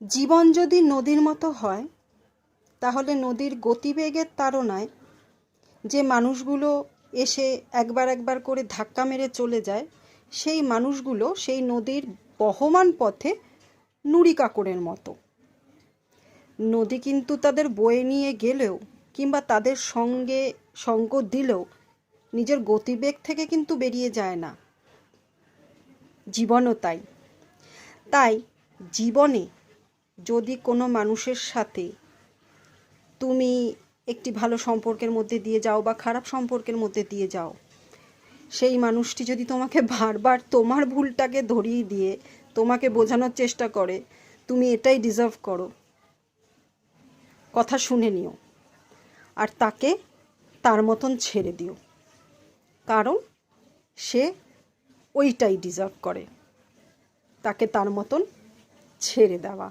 জীবন যদি নদীর মতো হয়, তাহলে নদীর গতিবেগের তাড়নায় যে মানুষগুলো এসে একবার একবার করে ধাক্কা মেরে চলে যায়, সেই মানুষগুলো সেই নদীর বহমান পথে নুড়ি কাকড়ের মতো। নদী কিন্তু তাদের বয়ে নিয়ে গেলেও কিংবা তাদের সঙ্গ দিলেও নিজের গতিবেগ থেকে কিন্তু বেরিয়ে যায় না। জীবনও তাই। তাই জীবনে যদি কোনো মানুষের সাথে তুমি একটি ভালো সম্পর্কের মধ্যে দিয়ে যাও বা খারাপ সম্পর্কের মধ্যে দিয়ে যাও, সেই মানুষটি যদি তোমাকে বারবার তোমার ভুলটাকে ধরিয়ে দিয়ে তোমাকে বোঝানোর চেষ্টা করে তুমি এটাই ডিজার্ভ করো, কথা শুনে নিও আর তাকে তার মতন ছেড়ে দিও, কারণ সে ওইটাই ডিজার্ভ করে, তাকে তার মতন ছেড়ে দেওয়া।